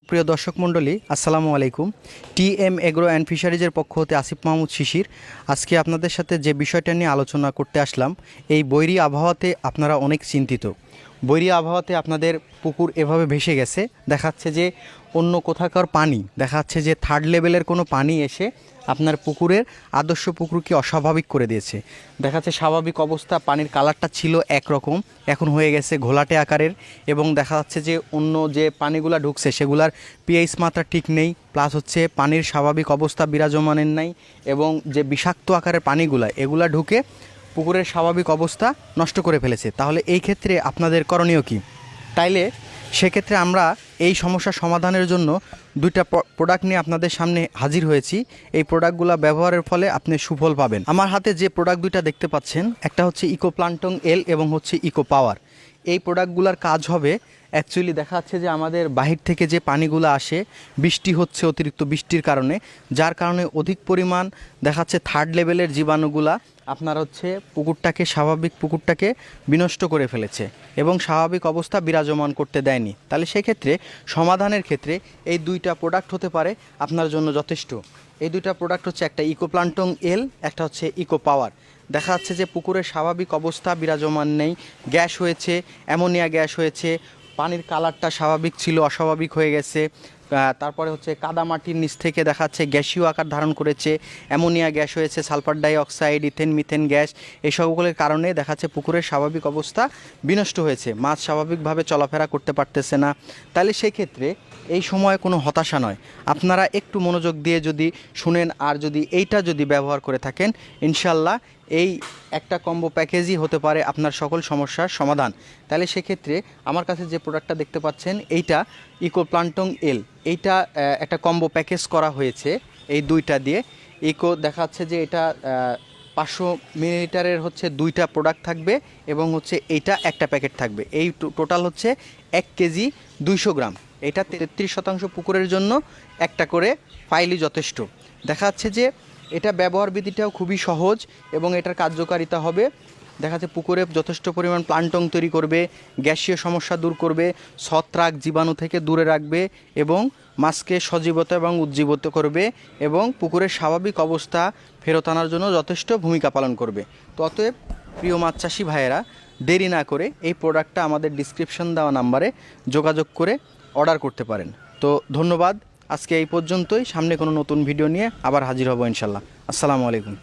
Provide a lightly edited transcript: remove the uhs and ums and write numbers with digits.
প্রিয় দর্শক মণ্ডলী, আসসালামু আলাইকুম। টিএম এগ্রো অ্যান্ড ফিশারিজের পক্ষ হতে আসিফ মাহমুদ শিশির। আজকে আপনাদের সাথে যে বিষয়টা নিয়ে আলোচনা করতে আসলাম, এই বৈরী আবহাওয়াতে আপনারা অনেক চিন্তিত। বৈরী আবহাওয়াতে আপনাদের পুকুর এভাবে ভেসে গেছে, দেখাচ্ছে যে অন্য কোথাকার পানি, দেখাচ্ছে যে থার্ড লেভেলের কোনো পানি এসে আপনার পুকুরের আদর্শ পুকুরকে অস্বাভাবিক করে দিয়েছে। দেখাচ্ছে স্বাভাবিক অবস্থা পানির কালারটা ছিল একরকম, এখন হয়ে গেছে ঘোলাটে আকারের, এবং দেখা যাচ্ছে যে অন্য যে পানিগুলো ঢুকছে সেগুলার পিএইচ মাত্রা ঠিক নেই, প্লাস হচ্ছে পানির স্বাভাবিক অবস্থা বিরাজমানের নাই, এবং যে বিষাক্ত আকারের পানিগুলো এগুলা ঢুকে পুকুরের স্বাভাবিক অবস্থা নষ্ট করে ফেলেছে। তাহলে এই ক্ষেত্রে আপনাদের করণীয় কী? তাইলে সেক্ষেত্রে আমরা এই সমস্যার সমাধানের জন্য দুইটা প্রোডাক্ট নিয়ে আপনাদের সামনে হাজির হয়েছি। এই প্রোডাক্টগুলো ব্যবহারের ফলে আপনি সুফল পাবেন। আমার হাতে যে প্রোডাক্ট দুইটা দেখতে পাচ্ছেন, একটা হচ্ছে ইকো প্লান্টং এল এবং হচ্ছে ইকো পাওয়ার। এই প্রোডাক্টগুলোর কাজ হবে, অ্যাকচুয়ালি দেখা যাচ্ছে যে আমাদের বাহির থেকে যে পানিগুলো আসে, বৃষ্টি হচ্ছে অতিরিক্ত বৃষ্টির কারণে, যার কারণে অধিক পরিমাণ দেখাচ্ছে থার্ড লেভেলের জীবাণুগুলা আপনার হচ্ছে স্বাভাবিক পুকুরটাকে বিনষ্ট করে ফেলেছে এবং স্বাভাবিক অবস্থা বিরাজমান করতে দেয়নি। তাহলে সেক্ষেত্রে সমাধানের ক্ষেত্রে এই দুইটা প্রোডাক্ট হতে পারে আপনার জন্য যথেষ্ট। এই দুইটা প্রোডাক্ট হচ্ছে, একটা ইকো প্লান্টং এল, একটা হচ্ছে ইকো পাওয়ার। দেখা যাচ্ছে যে পুকুরের স্বাভাবিক অবস্থা বিরাজমান নেই, গ্যাস হয়েছে, অ্যামোনিয়া গ্যাস হয়েছে, পানির কালারটা স্বাভাবিক ছিল অস্বাভাবিক হয়ে গেছে, তারপরে হচ্ছে কাদামাটির নিচ থেকে দেখাচ্ছে গ্যাসীয় আকার ধারণ করেছে, অ্যামোনিয়া গ্যাস হয়েছে, sulphur dioxide, ethane, methane gas, এসবগুলোর কারণে দেখাচ্ছে পুকুরের স্বাভাবিক অবস্থা বিনষ্ট হয়েছে, মাছ স্বাভাবিকভাবে চলাফেরা করতে পারতেছে না। তাহলে সেই ক্ষেত্রে এই সময় কোনো হতাশা নয়, আপনারা একটু মনোযোগ দিয়ে যদি শুনেন আর যদি এইটা যদি ব্যবহার করে থাকেন, ইনশাল্লাহ এই একটা কম্বো প্যাকেজই হতে পারে আপনার সকল সমস্যার সমাধান। তাহলে সেক্ষেত্রে আমার কাছে যে প্রোডাক্টটা দেখতে পাচ্ছেন, এইটা ইকো প্লান্টং এল, এইটা একটা কম্বো প্যাকেজ করা হয়েছে এই দুইটা দিয়ে। ইকো দেখাচ্ছে যে এটা 500 মিলিলিটারের হচ্ছে দুইটা প্রোডাক্ট থাকবে, এবং হচ্ছে এইটা একটা প্যাকেট থাকবে। এই টোটাল হচ্ছে 1 কেজি 200 গ্রাম। এটা 33% পুকুরের জন্য একটা করে ফাইলই যথেষ্ট। দেখা যাচ্ছে যে এটা ব্যবহার বিধিটাও খুবই সহজ, এবং এটার কার্যকারিতা হবে দেখা যাচ্ছে পুকুরে যথেষ্ট পরিমাণ প্লান্টং তৈরি করবে, গ্যাসীয় সমস্যা দূর করবে, ছত্রাক জীবাণু থেকে দূরে রাখবে, এবং মাছকে সজীবতা এবং উজ্জীবিত করবে, এবং পুকুরের স্বাভাবিক অবস্থা ফেরত আনার জন্য যথেষ্ট ভূমিকা পালন করবে। তো অতএব প্রিয় মাছ চাষি ভাইয়েরা, দেরি না করে এই প্রোডাক্টটা আমাদের ডিসক্রিপশন দেওয়া নাম্বারে যোগাযোগ করে অর্ডার করতে পারেন। তো ধন্যবাদ, আজকে এই পর্যন্তই। সামনে কোনো নতুন ভিডিও নিয়ে আবার হাজির হব ইনশাল্লাহ। আসসালামু আলাইকুম।